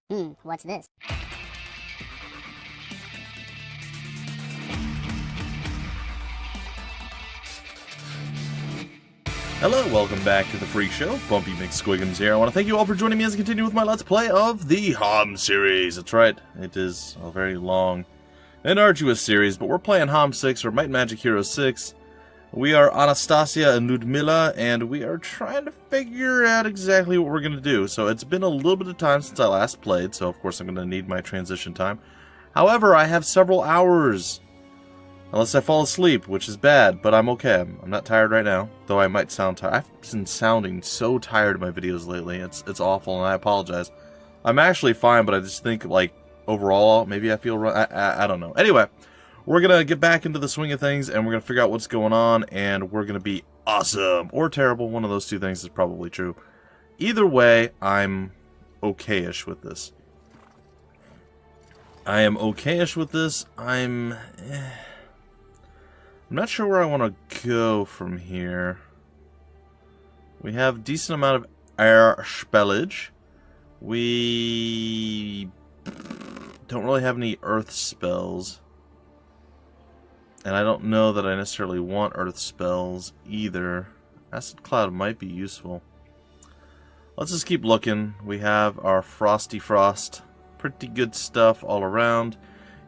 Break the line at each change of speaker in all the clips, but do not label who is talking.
What's this?
Hello, welcome back to the Freak Show. Bumpy McSquiggums here. I want to thank you all for joining me as I continue with my Let's Play of the Hom series. That's right, it is a very long and arduous series, but we're playing Hom 6, or Might and Magic Hero 6. We are Anastasia and Ludmilla, and we are trying to figure out exactly what we're going to do. So it's been a little bit of time since I last played, so of course I'm going to need my transition time. However, I have several hours. Unless I fall asleep, which is bad, but I'm okay. I'm not tired right now, though I might sound tired. I've been sounding so tired in my videos lately. It's awful, and I apologize. I'm actually fine, but I just think, like, overall, maybe I feel... I don't know. Anyway, we're going to get back into the swing of things, and we're going to figure out what's going on, and we're going to be awesome or terrible. One of those two things is probably true. Either way, I'm okay-ish with this. I am okay-ish with this. I'm not sure where I want to go from here. We have a decent amount of air spellage. We don't really have any earth spells. And I don't know that I necessarily want earth spells either. Acid Cloud might be useful. Let's just keep looking. We have our Frosty Frost. Pretty good stuff all around.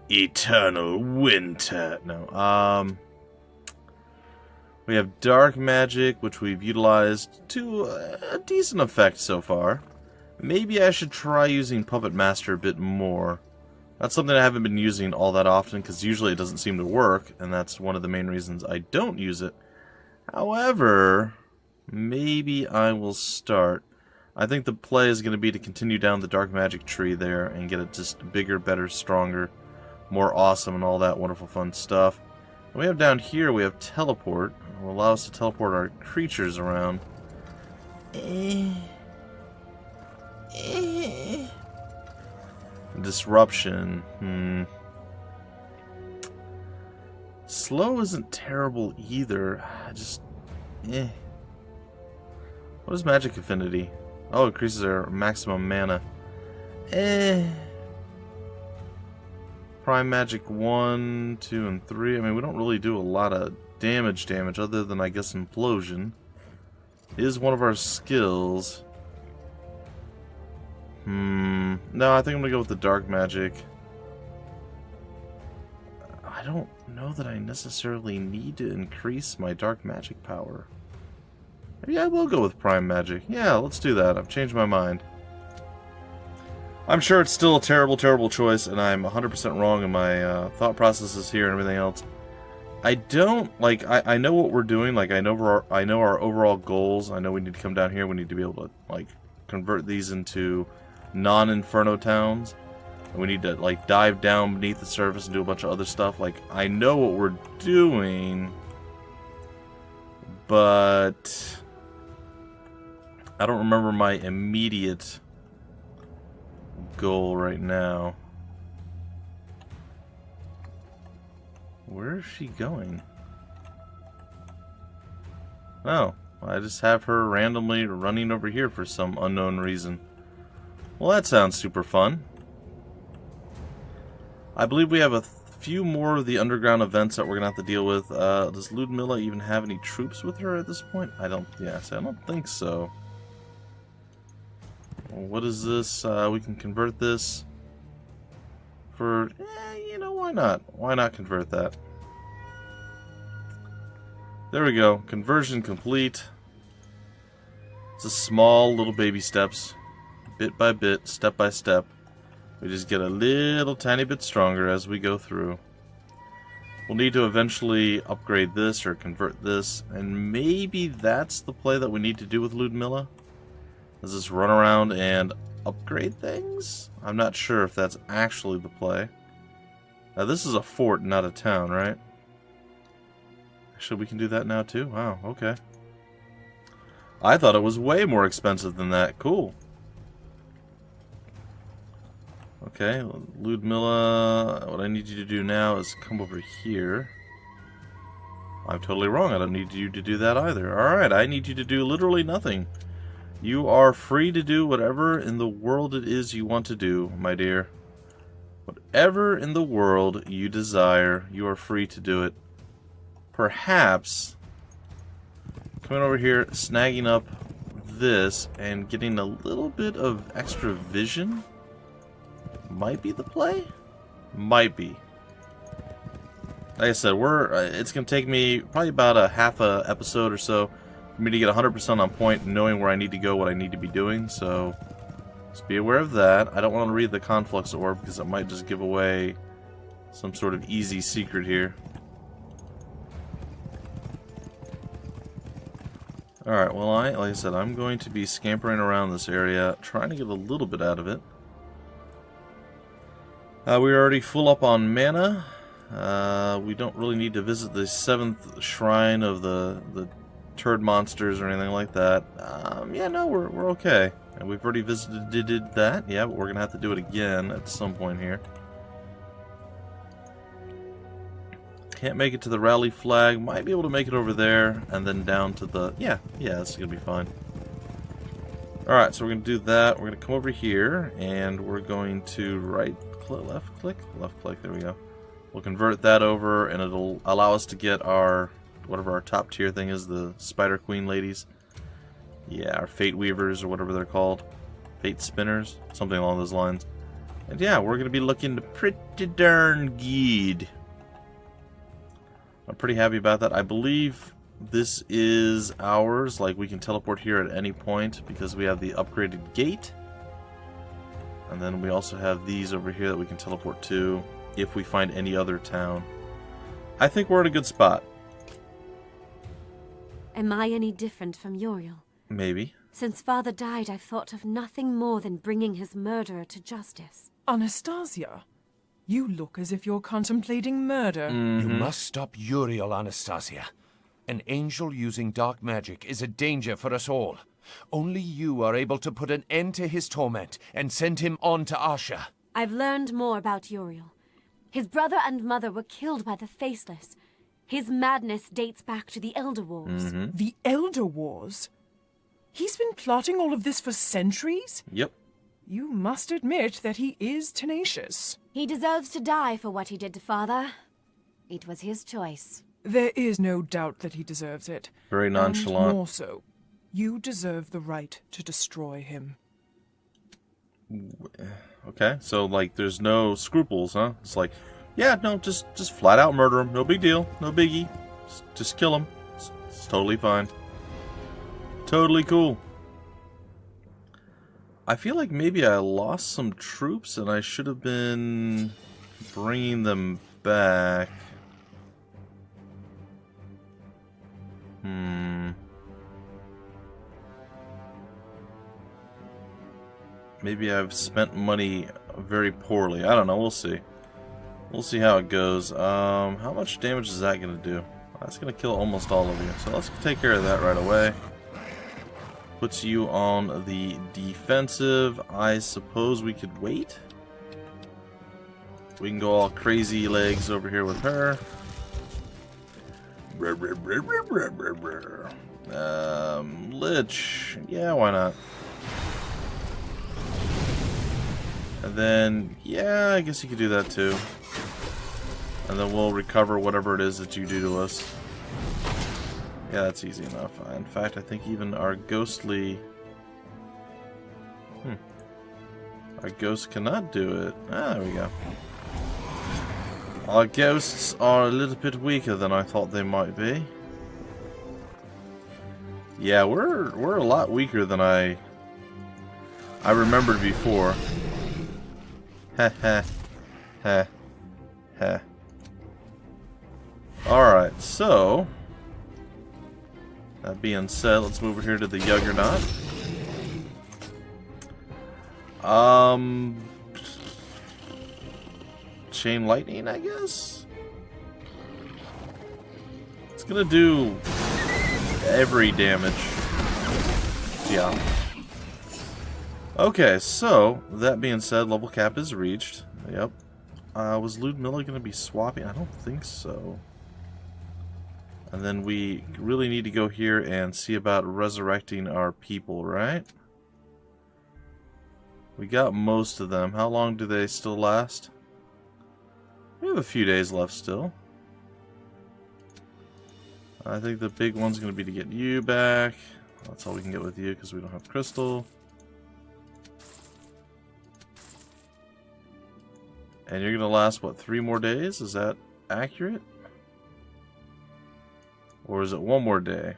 Eternal Winter. No, we have Dark Magic, which we've utilized to a decent effect so far. Maybe I should try using Puppet Master a bit more. That's something I haven't been using all that often, because usually it doesn't seem to work, and that's one of the main reasons I don't use it. However, maybe I will start. I think the play is going to be to continue down the Dark Magic tree there and get it just bigger, better, stronger, more awesome, and all that wonderful fun stuff. We have down here, we have Teleport. It will allow us to teleport our creatures around. Disruption. Slow isn't terrible either. Just, What is Magic Affinity? Oh, it increases our maximum mana. Prime Magic 1, 2, and 3. I mean, we don't really do a lot of damage other than, I guess, Implosion. Is one of our skills. No, I think I'm going to go with the Dark Magic. I don't know that I necessarily need to increase my Dark Magic power. Maybe I will go with Prime Magic. Yeah, let's do that. I've changed my mind. I'm sure it's still a terrible, terrible choice, and I'm 100% wrong in my thought processes here and everything else. I don't, like, I know what we're doing. Like, I know our overall goals. I know we need to come down here. We need to be able to, like, convert these into non-Inferno towns. And we need to, like, dive down beneath the surface and do a bunch of other stuff. Like, I know what we're doing, but I don't remember my immediate goal right now. Where is she going? Oh, I just have her randomly running over here for some unknown reason. Well, that sounds super fun. I believe we have a few more of the underground events that we're gonna have to deal with. Does Ludmilla even have any troops with her at this point? I don't think so. What is this? We can convert this for, you know, why not? Why not convert that? There we go. Conversion complete. It's a small little baby steps. Bit by bit, step by step. We just get a little tiny bit stronger as we go through. We'll need to eventually upgrade this or convert this, and maybe that's the play that we need to do with Ludmilla. Does this run around and upgrade things? I'm not sure if that's actually the play. Now this is a fort, not a town, right? Actually, we can do that now too? Wow, okay. I thought it was way more expensive than that. Cool. Okay, Ludmilla, what I need you to do now is come over here. I'm totally wrong. I don't need you to do that either. Alright, I need you to do literally nothing. You are free to do whatever in the world it is you want to do, my dear. Whatever in the world you desire, you are free to do it. Perhaps coming over here, snagging up this, and getting a little bit of extra vision might be the play? Might be. Like I said, it's going to take me probably about a half a episode or so for me to get 100% on point, knowing where I need to go, what I need to be doing, so just be aware of that. I don't want to read the Conflux Orb because it might just give away some sort of easy secret here. Alright, well, like I said, I'm going to be scampering around this area, trying to get a little bit out of it. We're already full up on mana. We don't really need to visit the 7th shrine of the turd monsters or anything like that. Yeah, no, we're okay. And we've already visited that, yeah, but we're going to have to do it again at some point here. Can't make it to the rally flag. Might be able to make it over there and then down to the... Yeah, this is going to be fine. Alright, so we're going to do that. We're going to come over here and we're going to left click, there we go. We'll convert that over and it'll allow us to get our... whatever our top tier thing is, the Spider Queen ladies. Yeah, our Fate Weavers or whatever they're called. Fate Spinners, something along those lines. And yeah, we're going to be looking pretty darn good. I'm pretty happy about that. I believe this is ours. Like, we can teleport here at any point because we have the upgraded gate. And then we also have these over here that we can teleport to if we find any other town. I think we're in a good spot.
Am I any different from Uriel?
Maybe.
Since father died, I've thought of nothing more than bringing his murderer to justice.
Anastasia, you look as if you're contemplating murder.
You must stop Uriel, Anastasia. An angel using dark magic is a danger for us all. Only you are able to put an end to his torment and send him on to Asha.
I've learned more about Uriel. His brother and mother were killed by the Faceless. His madness dates back to the Elder Wars.
The Elder Wars? He's been plotting all of this for centuries?
Yep.
You must admit that he is tenacious.
He deserves to die for what he did to father. It was his choice.
There is no doubt that he deserves it.
Very nonchalant.
And more so, you deserve the right to destroy him.
Okay, so like there's no scruples, huh? It's like, yeah, no, just flat out murder him. No big deal. No biggie. Just kill him. It's totally fine. Totally cool. I feel like maybe I lost some troops and I should have been bringing them back. Maybe I've spent money very poorly. I don't know. We'll see. We'll see how it goes. How much damage is that going to do? That's going to kill almost all of you. So let's take care of that right away. Puts you on the defensive. I suppose we could wait. We can go all crazy legs over here with her. Lich. Yeah, why not? And then, yeah, I guess you could do that too. And then we'll recover whatever it is that you do to us. Yeah, that's easy enough. In fact, I think even our ghostly... Our ghost cannot do it. Ah, there we go. Our ghosts are a little bit weaker than I thought they might be. Yeah, we're a lot weaker than I remembered before. Heh heh. Heh. Heh. Alright, so... That being said, let's move over here to the Juggernaut. Chain Lightning, I guess? It's gonna do every damage. Yeah. Okay, so, that being said, level cap is reached. Yep. Was Ludmilla gonna be swapping? I don't think so. And then we really need to go here and see about resurrecting our people, right? We got most of them. How long do they still last? We have a few days left still. I think the big one's going to be to get you back. That's all we can get with you because we don't have crystal. And you're going to last, what, 3 more days? Is that accurate? Or is it 1 more day?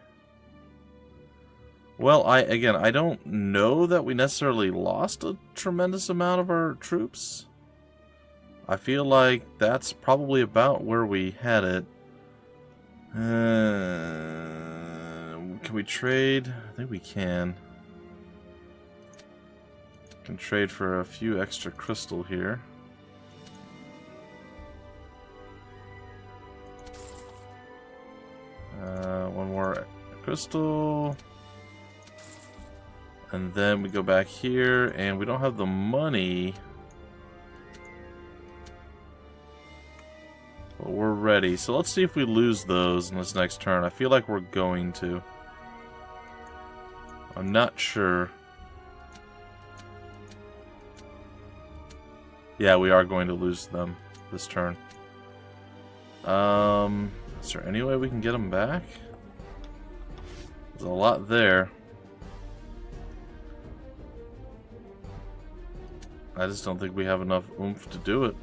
Well, I don't know that we necessarily lost a tremendous amount of our troops. I feel like that's probably about where we had it. Can we trade? I think we can. Can trade for a few extra crystal here. One more crystal. And then we go back here, and we don't have the money. But we're ready. So let's see if we lose those in this next turn. I feel like we're going to. I'm not sure. Yeah, we are going to lose them this turn. Is there any way we can get them back? There's a lot there. I just don't think we have enough oomph to do it.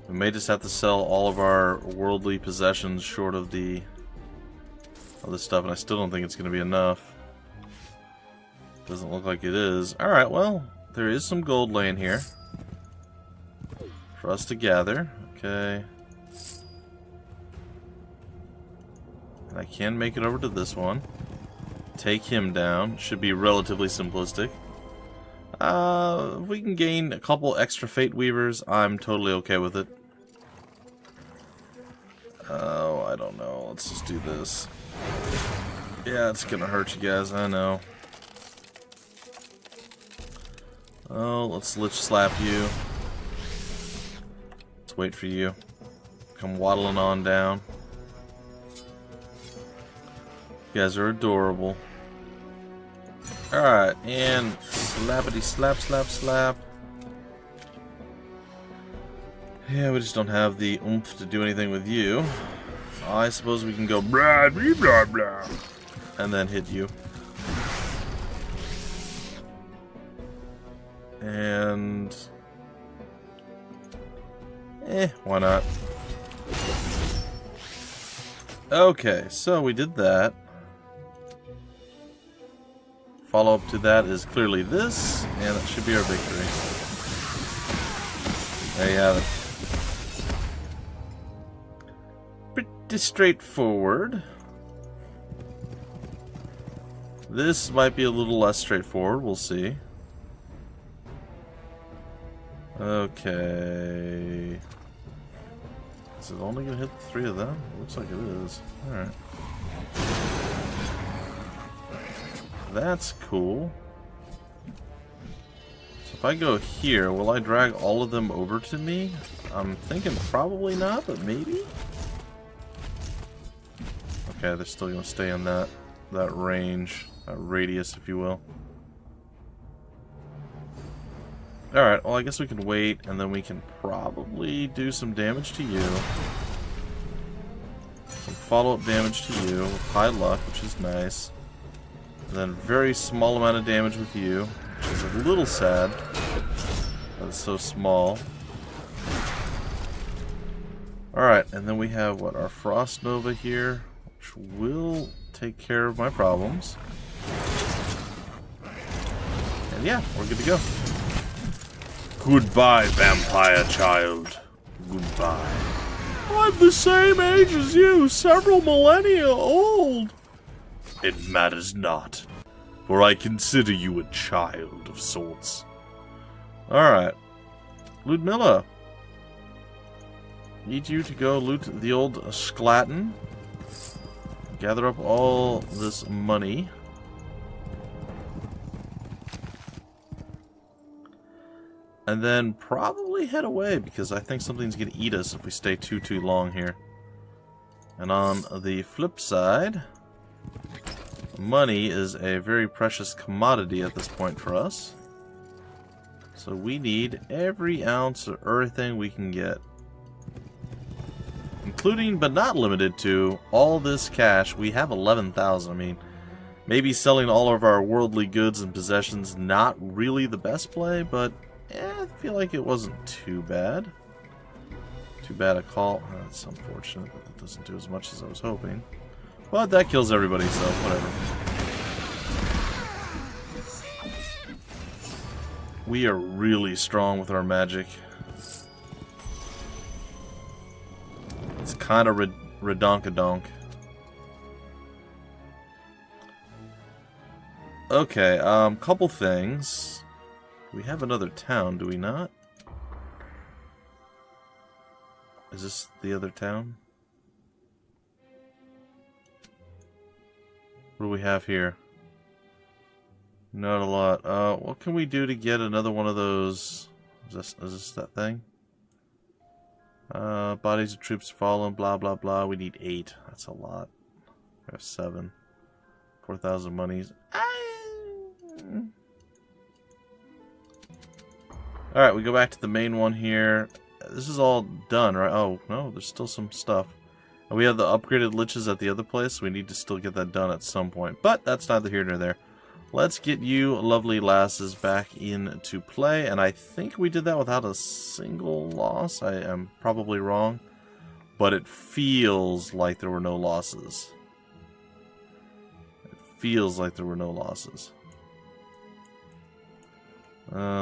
We may just have to sell all of our worldly possessions short of the other stuff, and I still don't think it's going to be enough. Doesn't look like it is. Alright, well, there is some gold laying here for us to gather. Okay. And I can make it over to this one. Take him down. Should be relatively simplistic. If we can gain a couple extra Fate Weavers, I'm totally okay with it. Oh, I don't know. Let's just do this. Yeah, it's gonna hurt you guys, I know. Oh, let's Lich Slap you. Let's wait for you. Come waddling on down. You guys are adorable. Alright, and slappity slap, slap, slap. Yeah, we just don't have the oomph to do anything with you. I suppose we can go blah, blah, blah, blah, and then hit you. And... why not? Okay, so we did that. Follow-up to that is clearly this, and that should be our victory. There you have it. Pretty straightforward. This might be a little less straightforward, we'll see. Okay. Is it only gonna hit the 3 of them? It looks like it is. Alright. That's cool. So if I go here, will I drag all of them over to me? I'm thinking probably not, but maybe? Okay, they're still gonna stay in that range, that radius, if you will. Alright, well I guess we can wait, and then we can probably do some damage to you. Some follow-up damage to you with high luck, which is nice. And then very small amount of damage with you, which is a little sad. That it's so small. Alright, and then we have, what, our Frost Nova here, which will take care of my problems. And yeah, we're good to go. Goodbye, vampire child. Goodbye. I'm the same age as you, several millennia old. It matters not, for I consider you a child of sorts. Alright. Ludmilla. Need you to go loot the old Sclatten. Gather up all this money. And then probably head away, because I think something's going to eat us if we stay too long here. And on the flip side, money is a very precious commodity at this point for us. So we need every ounce of everything we can get. Including, but not limited to, all this cash. We have 11,000. I mean, maybe selling all of our worldly goods and possessions not really the best play, but I feel like it wasn't too bad. Too bad a call. That's unfortunate that it doesn't do as much as I was hoping. But that kills everybody, so whatever. We are really strong with our magic. It's kind of redonkadonk. Okay, couple things. We have another town, do we not? Is this the other town? What do we have here? Not a lot. What can we do to get another one of those? Is this that thing? Bodies of troops fallen, blah blah blah. We need 8. That's a lot. We have 7. 4,000 monies. Alright, we go back to the main one here. This is all done, right? Oh, no, there's still some stuff. And we have the upgraded liches at the other place, so we need to still get that done at some point. But that's neither here nor there. Let's get you lovely lasses back into play, and I think we did that without a single loss. I am probably wrong, but it feels like there were no losses. It feels like there were no losses.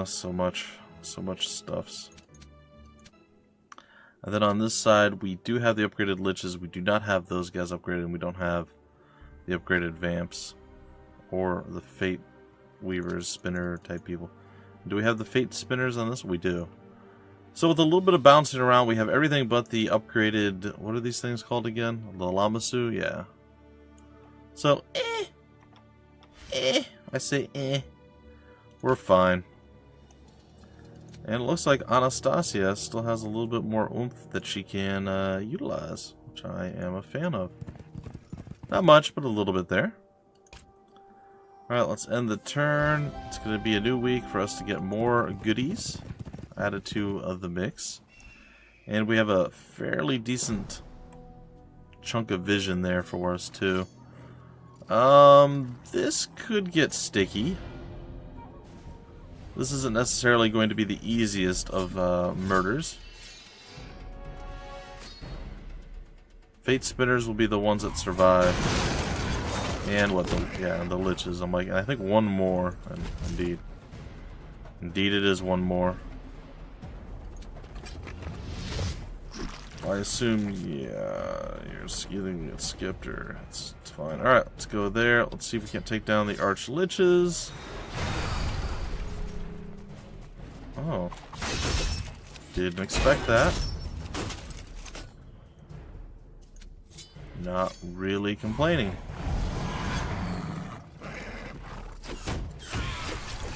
So much stuffs. And then on this side, we do have the upgraded liches. We do not have those guys upgraded, and we don't have the upgraded vamps. Or the Fate Weavers, Spinner type people. Do we have the Fate Spinners on this? We do. So with a little bit of bouncing around, we have everything but the upgraded... What are these things called again? The Lamasu? Yeah. So, I say we're fine. And it looks like Anastasia still has a little bit more oomph that she can utilize, which I am a fan of. Not much, but a little bit there. Alright, let's end the turn. It's going to be a new week for us to get more goodies added to the mix. And we have a fairly decent chunk of vision there for us, too. This could get sticky. This isn't necessarily going to be the easiest of murders. Fate Spinners will be the ones that survive. And what the liches. I'm like, I think one more. Indeed it is one more. I assume, yeah, you're getting it skipped, or it's fine. Alright, let's go there. Let's see if we can take down the arch liches. Oh. Didn't expect that. Not really complaining.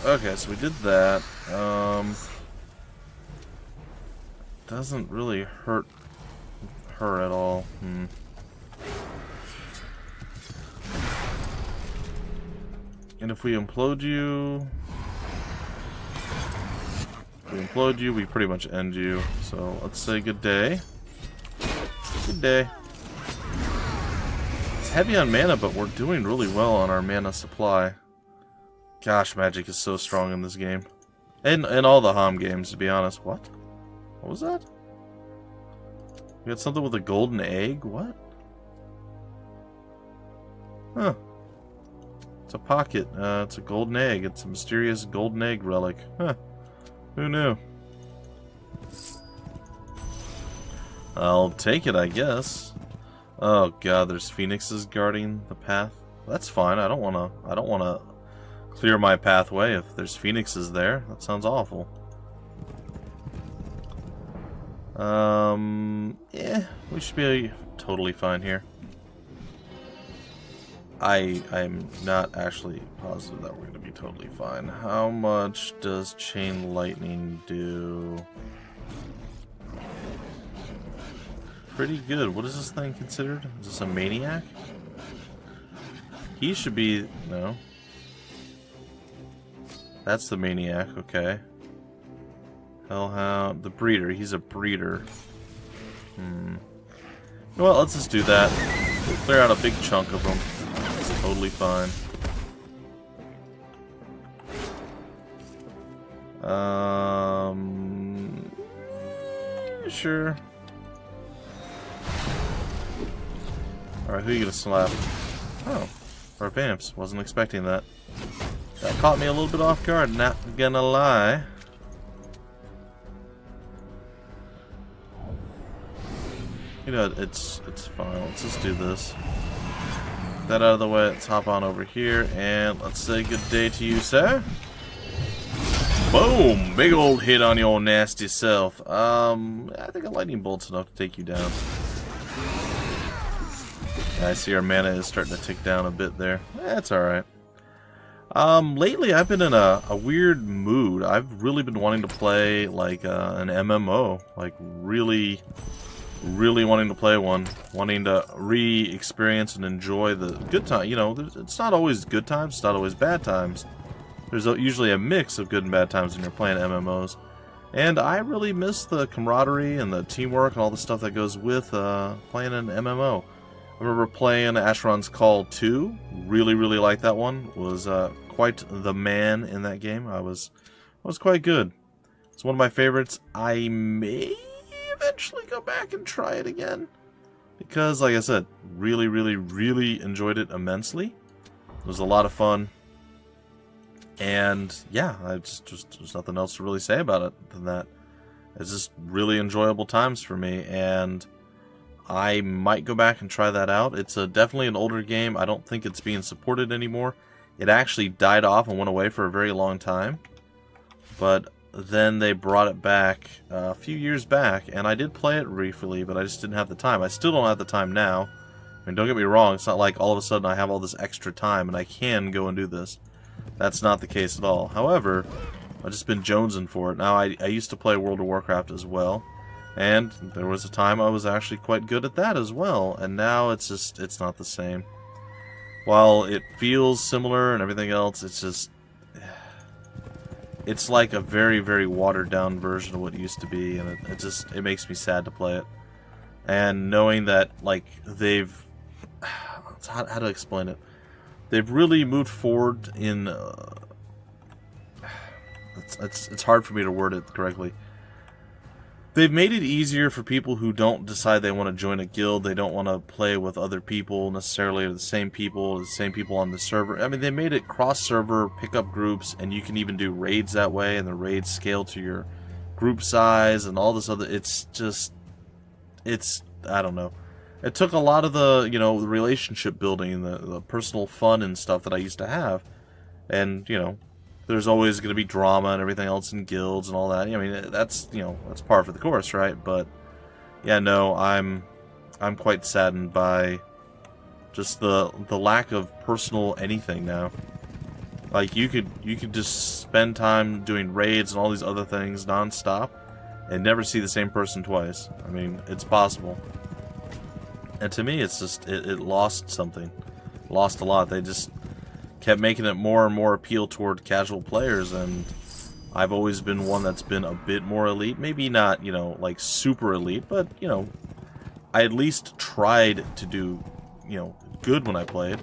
Okay, so we did that. Doesn't really hurt her at all. And if we implode you... we pretty much end you. So let's say good day. Good day. It's heavy on mana, but we're doing really well on our mana supply. Gosh, magic is so strong in this game. And in all the Hom games, to be honest. What? What was that? We got something with a golden egg? What? Huh. It's a pocket. It's a golden egg. It's a mysterious golden egg relic. Huh. Who knew? I'll take it, I guess. Oh god, there's phoenixes guarding the path. That's fine. I don't wanna clear my pathway if there's phoenixes there. That sounds awful. Yeah, we should be totally fine here. I'm not actually positive that we're going to be totally fine. How much does chain lightning do? Pretty good. What is this thing considered? Is this a maniac? He should be... no. That's the maniac, okay. Hellhound... the breeder. He's a breeder. Well, let's just do that. Clear out a big chunk of them. It's totally fine. Sure. Alright, who are you gonna slap? Oh, our vamps. Wasn't expecting that. That caught me a little bit off guard, not gonna lie. You know, it's fine. Let's just do this. Get that out of the way. Let's hop on over here and let's say good day to you, sir. Boom! Big old hit on your nasty self. I think a lightning bolt's enough to take you down. Yeah, I see our mana is starting to tick down a bit there. That's alright. Lately I've been in a weird mood. I've really been wanting to play like an MMO. Like really wanting to play one. Wanting to re-experience and enjoy the good time. You know, it's not always good times, it's not always bad times. There's usually a mix of good and bad times when you're playing MMOs. And I really miss the camaraderie and the teamwork and all the stuff that goes with playing an MMO. I remember playing Asheron's Call 2. Really liked that one. Was quite the man in that game. I was quite good. It's one of my favorites. I may eventually go back and try it again. Because, like I said, really enjoyed it immensely. It was a lot of fun. And yeah, there's nothing else to really say about it than that. It's just really enjoyable times for me, and I might go back and try that out. It's definitely an older game. I don't think it's being supported anymore. It actually died off and went away for a very long time. But then they brought it back a few years back, and I did play it briefly, but I just didn't have the time. I still don't have the time now. I mean, don't get me wrong, it's not like all of a sudden I have all this extra time and I can go and do this. That's not the case at all. However, I've just been jonesing for it. Now, I used to play World of Warcraft as well, and there was a time I was actually quite good at that as well, and now it's not the same. While it feels similar and everything else, it's like a very watered down version of what it used to be, and it makes me sad to play it. And knowing that, like, how to explain it? They've really moved forward in... it's hard for me to word it correctly. They've made it easier for people who don't decide they want to join a guild. They don't want to play with other people necessarily, or the same people on the server. I mean, they made it cross-server, pick-up groups, and you can even do raids that way, and the raids scale to your group size and all this other... I don't know. It took a lot of the, the relationship building, the personal fun and stuff that I used to have. And, there's always going to be drama and everything else in guilds and all that. I mean, that's par for the course, right? But, yeah, no, I'm quite saddened by just the lack of personal anything now. Like, you could just spend time doing raids and all these other things nonstop and never see the same person twice. I mean, it's possible. And to me, it's just, it lost something. Lost a lot. They just kept making it more and more appeal toward casual players, and I've always been one that's been a bit more elite. Maybe not, like super elite, but, I at least tried to do, good when I played.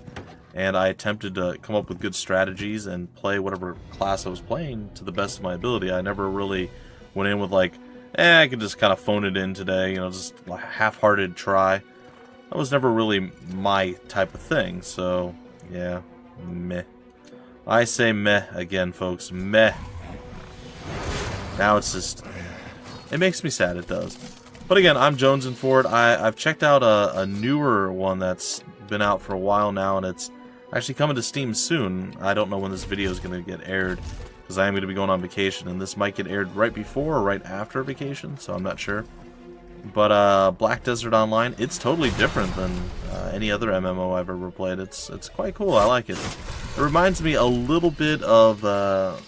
And I attempted to come up with good strategies and play whatever class I was playing to the best of my ability. I never really went in with like, I could just kind of phone it in today, just a half-hearted try. That was never really my type of thing, so, yeah, meh. I say meh again, folks, meh. Now it's just, it makes me sad, it does. But again, I'm jonesing for it. I've checked out a newer one that's been out for a while now, and it's actually coming to Steam soon. I don't know when this video is going to get aired, because I am going to be going on vacation, and this might get aired right before or right after vacation, so I'm not sure. But Black Desert Online, it's totally different than any other MMO I've ever played. It's quite cool. I like it. It reminds me a little bit of let's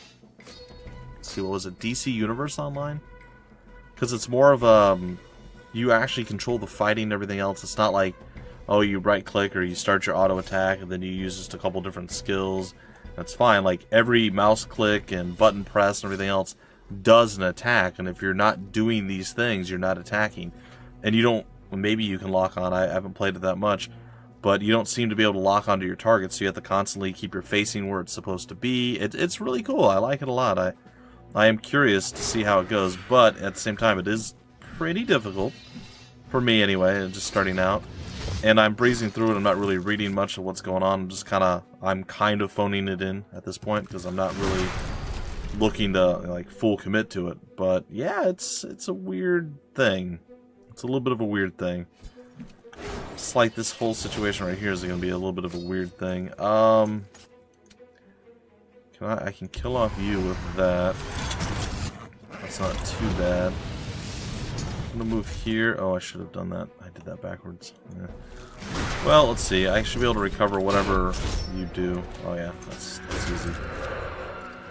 see, what was it, DC Universe Online? Because it's more of you actually control the fighting and everything else. It's not like, oh, you right click or you start your auto attack and then you use just a couple different skills. That's fine. Like every mouse click and button press and everything else does an attack, and if you're not doing these things, you're not attacking. And you don't, maybe you can lock on, I haven't played it that much, but you don't seem to be able to lock onto your target, so you have to constantly keep your facing where it's supposed to be. It's really cool. I like it a lot. I am curious to see how it goes, but at the same time, it is pretty difficult, for me anyway, just starting out. And I'm breezing through it. I'm not really reading much of what's going on. I'm kind of phoning it in at this point, because I'm not really looking to like full commit to it. But yeah, it's a weird thing. It's a little bit of a weird thing. Just like this whole situation right here is going to be a little bit of a weird thing. I can kill off you with that. That's not too bad. I'm gonna move here. Oh, I should have done that. I did that backwards. Yeah. Well, let's see. I should be able to recover whatever you do. Oh yeah, that's easy.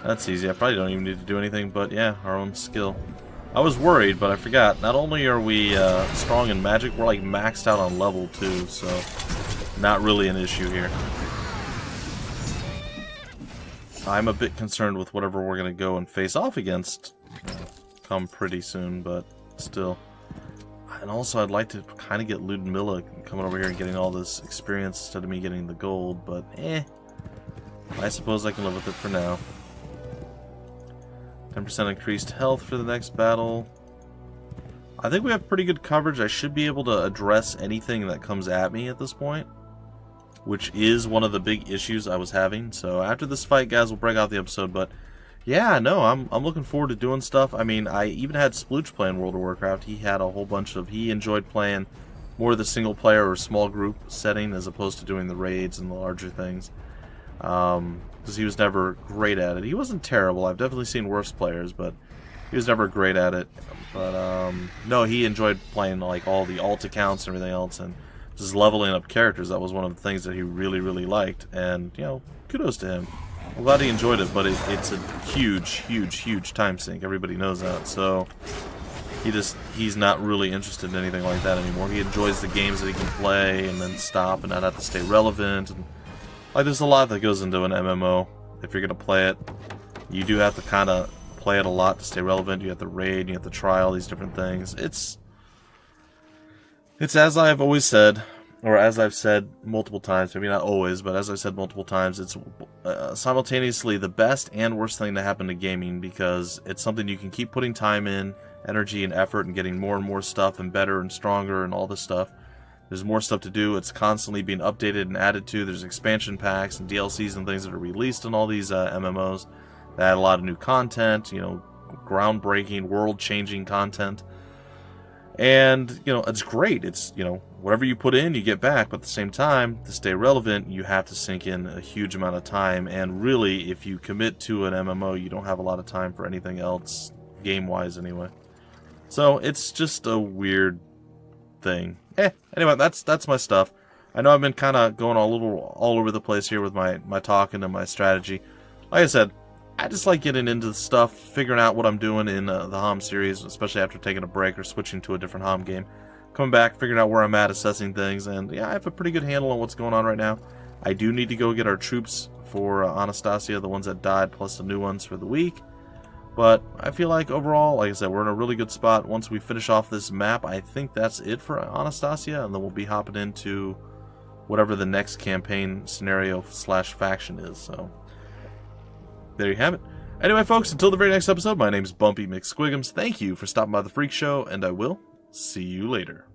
That's easy. I probably don't even need to do anything, but yeah, our own skill. I was worried, but I forgot. Not only are we strong in magic, we're like maxed out on level 2, so not really an issue here. I'm a bit concerned with whatever we're going to go and face off against come pretty soon, but still. And also, I'd like to kind of get Ludmilla coming over here and getting all this experience instead of me getting the gold, but I suppose I can live with it for now. 10% increased health for the next battle. I think we have pretty good coverage. I should be able to address anything that comes at me at this point, which is one of the big issues I was having. So after this fight, guys, we'll break out the episode. But yeah, no, I'm looking forward to doing stuff. I mean, I even had Splooch playing World of Warcraft. He had a whole bunch of... He enjoyed playing more of the single player or small group setting as opposed to doing the raids and the larger things. Because he was never great at it. He wasn't terrible. I've definitely seen worse players, but he was never great at it. But no, he enjoyed playing like all the alt accounts and everything else, and just leveling up characters. That was one of the things that he really, really liked. And you know, kudos to him. I'm glad he enjoyed it, but it's a huge, huge, huge time sink. Everybody knows that. So he's not really interested in anything like that anymore. He enjoys the games that he can play and then stop and not have to stay relevant. And like, there's a lot that goes into an MMO. If you're gonna play it, you do have to kind of play it a lot to stay relevant. You have to raid, you have to try all these different things. It's as I've always said, or as I've said multiple times, maybe not always, but as I've said multiple times, it's simultaneously the best and worst thing to happen to gaming, because it's something you can keep putting time in, energy and effort, and getting more and more stuff and better and stronger and all this stuff. There's more stuff to do. It's constantly being updated and added to. There's expansion packs and DLCs and things that are released in all these MMOs that add a lot of new content, you know, groundbreaking, world-changing content. And, you know, it's great. It's, you know, whatever you put in, you get back. But at the same time, to stay relevant, you have to sink in a huge amount of time. And really, if you commit to an MMO, you don't have a lot of time for anything else, game-wise anyway. So it's just a weird thing. Anyway, that's my stuff. I know I've been kind of going a little all over the place here with my talking and my strategy. Like I said, I just like getting into the stuff, figuring out what I'm doing in the HOM series, especially after taking a break or switching to a different HOM game. Coming back, figuring out where I'm at, assessing things, and yeah, I have a pretty good handle on what's going on right now. I do need to go get our troops for Anastasia, the ones that died, plus the new ones for the week. But I feel like overall, like I said, we're in a really good spot. Once we finish off this map, I think that's it for Anastasia, and then we'll be hopping into whatever the next campaign scenario / faction is. So there you have it. Anyway, folks, until the very next episode, my name's Bumpy McSquigums. Thank you for stopping by the Freak Show, and I will see you later.